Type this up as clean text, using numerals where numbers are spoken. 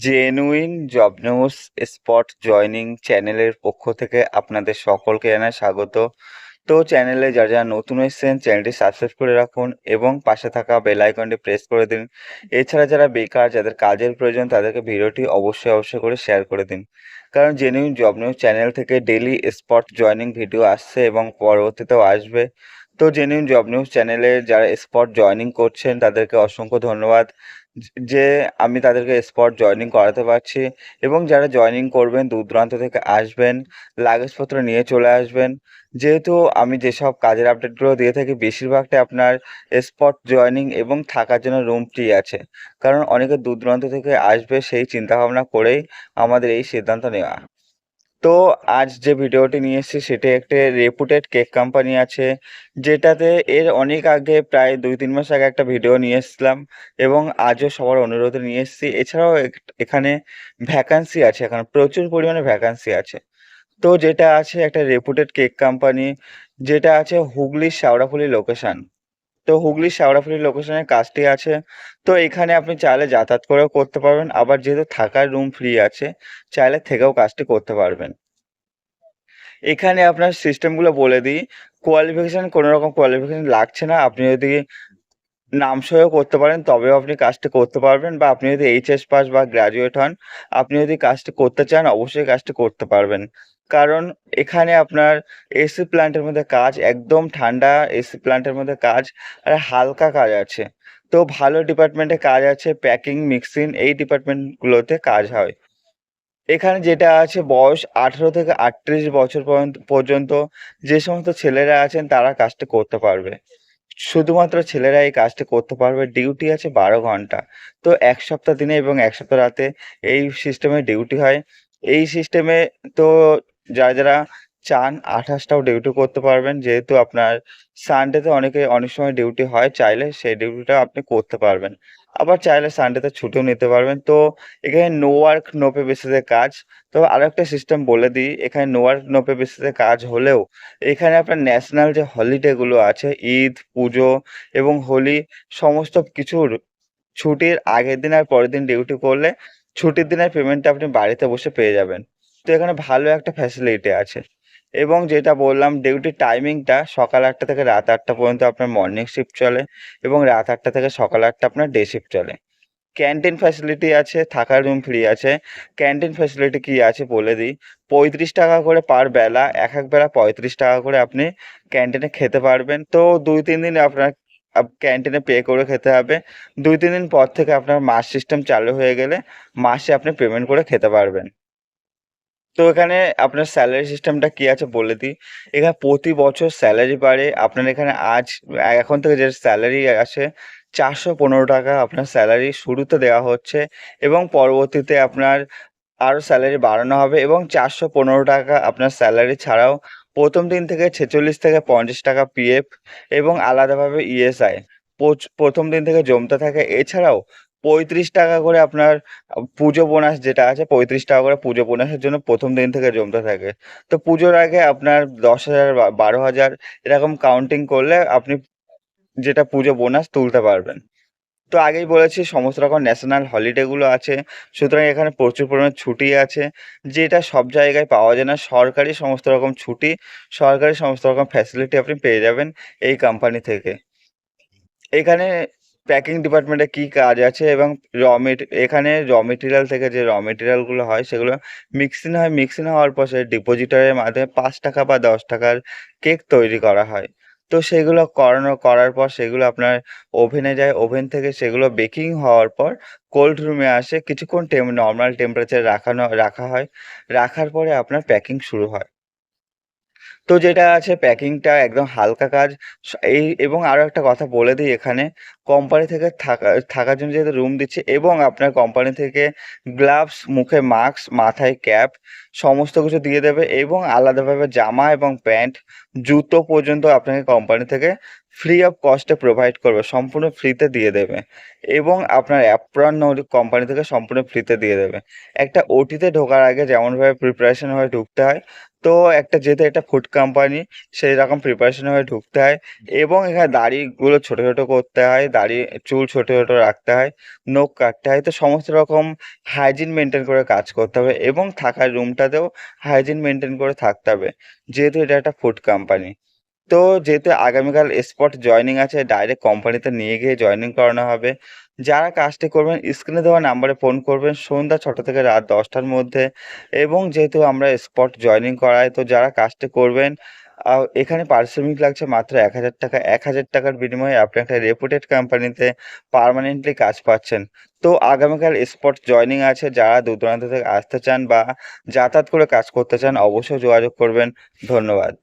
Genuine job news spot joining চ্যানেলের পক্ষ থেকে আপনাদের সকলকে জানাই স্বাগত। তো চ্যানেলে যারা যারা নতুন এসেছেন চ্যানেলটি সাবস্ক্রাইব করে রাখুন এবং পাশে থাকা বেল আইকনটি প্রেস করে দিন। এছাড়া যারা বেকার, যাদের কাজের প্রয়োজন, তাদেরকে ভিডিওটি অবশ্যই করে শেয়ার করে দিন। কারণ জেনুইন জব নিউজ চ্যানেল থেকে ডেইলি স্পট জয়নিং ভিডিও আসছে এবং পরবর্তীতেও আসবে। তো জেনুইন জব নিউজ চ্যানেলে যারা স্পট জয়নিং করছেন তাদেরকে অসংখ্য ধন্যবাদ যে আমি তাদেরকে স্পট জয়নিং করাতে পারছি। এবং যারা জয়নিং করবেন দূর দূরান্ত থেকে আসবেন, লাগেজপত্র নিয়ে চলে আসবেন। যেহেতু আমি যেসব কাজের আপডেটগুলো দিয়ে থাকি বেশিরভাগটাই আপনার স্পট জয়নিং এবং থাকার জন্য রুম ফ্রি আছে। কারণ অনেকে দূর দূরান্ত থেকে আসবে, সেই চিন্তাভাবনা করেই আমাদের এই সিদ্ধান্ত নেওয়া। তো আজ যে ভিডিওটি নিয়ে এসেছি সেটি একটি রেপুটেড কেক কোম্পানি আছে, যেটাতে এর অনেক আগে প্রায় ২-৩ মাস আগে একটা ভিডিও নিয়ে এসেছিলাম এবং আজও সবার অনুরোধে নিয়ে এসেছি। এছাড়াও এখানে ভ্যাকান্সি আছে, এখানে প্রচুর পরিমাণে ভ্যাকান্সি আছে। তো যেটা আছে একটা রেপুটেড কেক কোম্পানি, যেটা আছে হুগলির শেওড়াফুলি লোকেশন। তো হুগলির শেওড়াফুলি লোকেশনে কাজটি আছে। তো এখানে আপনি চাইলে যাতায়াত করেও করতে পারবেন, আবার যেহেতু থাকার রুম ফ্রি আছে, চাইলে থেকেও কাজটি করতে পারবেন। এখানে আপনার সিস্টেমগুলো বলে দিই। কোয়ালিফিকেশন, কোনো রকম কোয়ালিফিকেশন লাগছে না। আপনি যদি নাম সইও করতে পারেন তবেও আপনি কাজটি করতে পারবেন, বা আপনি যদি এইচএস পাস বা গ্র্যাজুয়েট হন, আপনি যদি কাজটি করতে চান অবশ্যই কাজটি করতে পারবেন। কারণ এখানে আপনার এসি প্ল্যান্টের মধ্যে কাজ, একদম ঠান্ডা এসি প্ল্যান্টের মধ্যে কাজ, আর হালকা কাজ আছে। তো ভালো ডিপার্টমেন্টে কাজ আছে, প্যাকিং, মিক্সিং এই ডিপার্টমেন্টগুলোতে কাজ হয়। এখানে যেটা আছে বয়স ১৮ থেকে ৩৮ বছর পর্যন্ত যে সমস্ত ছেলেরা আছেন তারা কাজটি করতে পারবে। শুধুমাত্র ছেলেরা এই কাজটি করতে পারবে। ডিউটি আছে ১২ ঘন্টা। তো ১ সপ্তাহ দিনে এবং ১ সপ্তাহ রাতে এই সিস্টেমে ডিউটি হয়। এই সিস্টেমে তো যারা চান ২৮ টাও ডিউটি করতে পারবেন। যেহেতু আপনার সানডেতে অনেক সময় ডিউটি হয়, চাইলে সেই ডিউটিটাও আপনি করতে পারবেন। আবার চাইলে সানডেতে ছুটিও নিতে পারবেন। তো এখানে নো ওয়ার্ক নো পে বেসিসে কাজ। তো আরেকটা সিস্টেম বলে দিই, এখানে নো ওয়ার্ক নো পে বেসিসে কাজ হলেও এখানে আপনার ন্যাশনাল যে হলিডে গুলো আছে, ঈদ, পুজো এবং হোলি, সমস্ত কিছুর ছুটির আগের দিন আর পরের দিন ডিউটি করলে ছুটির দিনের পেমেন্টটা আপনি বাড়িতে বসে পেয়ে যাবেন। তো এখানে ভালো একটা ফ্যাসিলিটি আছে। এবং যেটা বললাম ডিউটির টাইমিংটা সকাল ৮টা থেকে রাত ৮টা পর্যন্ত আপনার মর্নিং শিফট চলে এবং রাত ৮টা থেকে সকাল ৮টা আপনার ডে শিফট চলে। ক্যান্টিন ফ্যাসিলিটি আছে, থাকার রুম ফ্রি আছে। ক্যান্টিন ফ্যাসিলিটি কি আছে বলে দিই। ৳৩৫ করে পার বেলা, এক বেলা ৳৩৫ করে আপনি ক্যান্টিনে খেতে পারবেন। তো ২-৩ দিন আপনার ক্যান্টিনে পে করে খেতে হবে। ২-৩ দিন পর থেকে আপনার মাস সিস্টেম চালু হয়ে গেলে মাসে আপনি পেমেন্ট করে খেতে পারবেন। তো এখানে আপনার স্যালারি সিস্টেমটা কি আছে বলে দিই। এখানে প্রতি বছর স্যালারি বাড়ে। আপনার এখানে এখন থেকে যে স্যালারি আসে ৳৪১৫ আপনার স্যালারি শুরুতে দেওয়া হচ্ছে এবং পরবর্তীতে আপনার আরও স্যালারি বাড়ানো হবে এবং ৳৪১৫ আপনার স্যালারি ছাড়াও ১ম দিন থেকে ৪৬ থেকে ৳৫০ পিএফ এবং আলাদাভাবে ইএসআই ১ম দিন থেকে জমতে থাকে। এছাড়াও ৳৩৫ করে আপনার পুজো বোনাস যেটা আছে, ৳৩৫ করে পুজো বোনাসের জন্য ১ম দিন থেকে জমতে থাকে। তো পুজোর আগে আপনার ১০,০০০ বা ১২,০০০ এরকম কাউন্টিং করলে আপনি যেটা পুজো বোনাস তুলতে পারবেন। তো আগেই বলেছি সমস্ত রকম ন্যাশনাল হলিডে গুলো আছে। সুতরাং এখানে প্রচুর পরিমাণে ছুটি আছে, যেটা সব জায়গায় পাওয়া যায় না। সরকারি সমস্ত রকম ছুটি, সরকারি সমস্ত রকম ফ্যাসিলিটি আপনি পেয়ে যাবেন এই কোম্পানি থেকে। এখানে প্যাকিং ডিপার্টমেন্টে কি কাজ আছে এবং এখানে মেটেরিয়াল থেকে যে মেটেরিয়াল গুলো হয় সেগুলো মিক্সিং হয়। মিক্সিং হওয়ার পর সে ডিপোজিটরের মাধ্যমে ৳৫ বা ৳১০ কেক তৈরি করা হয়। তো সেগুলো করার পর সেগুলো আপনার ওভেনে যায়। ওভেন থেকে সেগুলো বেকিং হওয়ার পর কোল্ড রুমে আসে। কিছুক্ষণ নরমাল টেম্পারেচারে রাখা হয়। রাখার পরে আপনার প্যাকিং শুরু হয়। তো যেটা আছে প্যাকিংটা একদম হালকা কাজ। এবং আরো একটা কথা বলে দিই, এখানে কোম্পানি থেকে থাকার জন্য যেহেতু রুম দিচ্ছে এবং আপনার কোম্পানি থেকে গ্লাভস, মুখে মাস্ক, মাথায় ক্যাপ সমস্ত কিছু দিয়ে দেবে এবং আলাদাভাবে জামা এবং প্যান্ট, জুতো পর্যন্ত আপনাকে কোম্পানি থেকে ফ্রি অফ কস্টে প্রোভাইড করবে, সম্পূর্ণ ফ্রিতে দিয়ে দেবে এবং আপনার অ্যাপ্রন কোম্পানি থেকে সম্পূর্ণ ফ্রিতে দিয়ে দেবে। একটা ওটিতে ঢোকার আগে যেমনভাবে প্রিপারেশন হয়ে ঢুকতে হয়, তো একটা যেহেতু এটা ফুড কোম্পানি, সেই রকম প্রিপারেশন হয়ে ঢুকতে হয় এবং এখানে দাড়িগুলো ছোট, ছোট করতে হয়, চুল ছোট, ছোট রাখতে হয়, নখ কাটতে হয়। তো সমস্ত রকম হাইজিন মেইনটেইন করে কাজ করতে হবে এবং থাকার রুমটাতেও হাইজিন মেইনটেইন করে থাকতে হবে। যেহেতু এটা একটা ফুড কোম্পানি। তো যেহেতু আগামীকাল স্পট জয়েনিং আছে, ডাইরেক্ট কোম্পানিতে নিয়ে গিয়ে জয়েনিং করানো হবে। যারা কাজটি করবেন স্ক্রিনে দেওয়া নাম্বারে ফোন করবেন সন্ধ্যা ৬টা থেকে রাত ১০টার মধ্যে এবং যেহেতু আমরা স্পট জয়েনিং করাই, তো যারা কাজটি করবেন এখানে পারিশ্রমিক লাগছে মাত্র ৳১,০০০। ৳১,০০০ বিনিময়ে আপনি একটা রেপুটেড কোম্পানিতে পার্মানেন্টলি কাজ পাচ্ছেন। তো আগামীকাল স্পট জয়েনিং আছে। যারা দূর-দূরান্ত থেকে আসতে চান বা যাতায়াত করে কাজ করতে চান অবশ্যই যোগাযোগ করবেন। ধন্যবাদ।